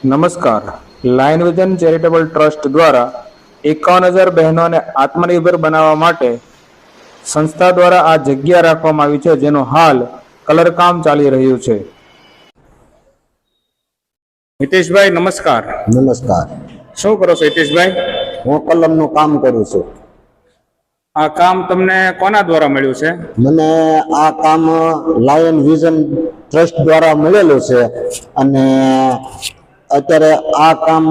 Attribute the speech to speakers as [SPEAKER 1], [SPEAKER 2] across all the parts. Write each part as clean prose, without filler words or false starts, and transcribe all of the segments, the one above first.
[SPEAKER 1] નમસ્કાર. Lion vision charitable trust દ્વારા 51,000 બહેનોને આત્મનિર્ભર બનાવવા માટે સંસ્થા દ્વારા આ જગ્યા રાખવામાં આવી છે, જેનું હાલ કલર કામ ચાલી રહ્યું છે. હિતેશભાઈ નમસ્કાર.
[SPEAKER 2] નમસ્કાર.
[SPEAKER 1] શું કરો છો હિતેશભાઈ?
[SPEAKER 2] હું કલમનું કામ કરું છું.
[SPEAKER 1] આ કામ તમને કોના દ્વારા મળ્યું છે?
[SPEAKER 2] મને આ કામ લાયન વિઝન ટ્રસ્ટ દ્વારા મળેલું છે અને અત્યારે આ કામ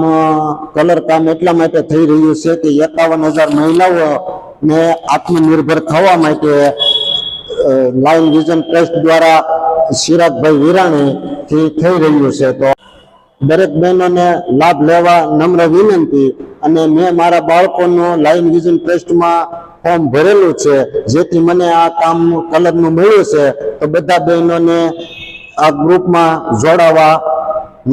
[SPEAKER 2] કલર કામ એટલા માટે થઈ રહ્યું છે કે 51,000 મહિલાઓને આત્મનિર્ભર થવા માટે લાયન વિઝન ટ્રસ્ટ દ્વારા ચિરાગભાઈ વિરાણીથી થઈ રહ્યું છે. તો દરેક બહેનોને લાભ લેવા નમ્ર વિનંતી. અને મેં મારા બાળકોનું લાયન વિઝન ટ્રસ્ટમાં ફોર્મ ભરેલું છે, જેથી મને આ કામ કલરનું મળ્યું છે. તો બધા બહેનોને આ ગ્રુપમાં જોડાવા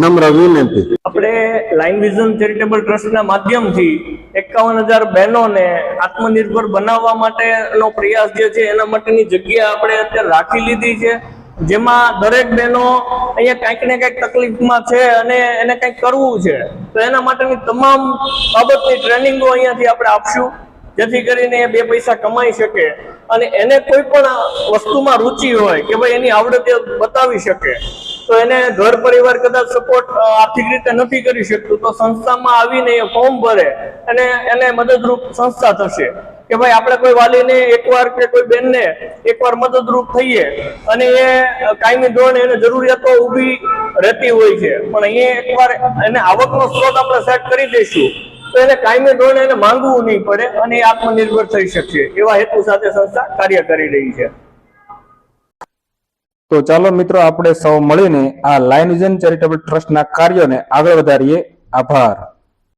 [SPEAKER 2] નમ્ર વિનંતી.
[SPEAKER 3] આપણે લાયન વિઝન ચેરિટેબલ ટ્રસ્ટના માધ્યમથી 51,000 બહેનોને આત્મનિર્ભર બનાવવા માટેનો પ્રયાસ જે છે એના માટેની જગ્યા આપણે અત્યારે રાખી લીધી છે, જેમાં દરેક બહેનો અહીંયા કંઈક ને કંઈક તકલીફમાં છે અને એને કંઈક કરવું છે. તો એના માટેની તમામ બાબતની ટ્રેનિંગો અહીંયાથી આપણે આપશું, જેથી કરીને એ 2 પૈસા કમાઈ શકે અને એને કોઈ પણ વસ્તુમાં રુચિ હોય કે ભાઈ એની આવડત બતાવી શકે. તો એને ઘર પરિવાર કદાચ સપોર્ટ આર્થિક રીતે નથી કરી શકતું, તો સંસ્થામાં આવીને એ ફોર્મ ભરે અને એને મદદરૂપ સંસ્થા થશે કે ભાઈ આપણે કોઈ વાલીને એકવાર કે કોઈ બેનને એકવાર મદદરૂપ થઈએ અને એ કાયમી ધોરણે એને જરૂરિયાતો ઊભી રહેતી હોય છે, પણ અહીંયા એકવાર એને આવકનો સ્ત્રોત આપણે સેટ કરી દઈશું તો એને કાયમી ધોરણે એને માંગવું નહીં પડે અને એ આત્મનિર્ભર થઈ શકશે. એવા હેતુ સાથે સંસ્થા કાર્ય કરી રહી છે.
[SPEAKER 1] તો ચાલો મિત્રો, આપણે સૌ મળીને આ લાયન વિઝન ચેરિટેબલ ટ્રસ્ટના કાર્યોને આગળ વધારીએ. આભાર.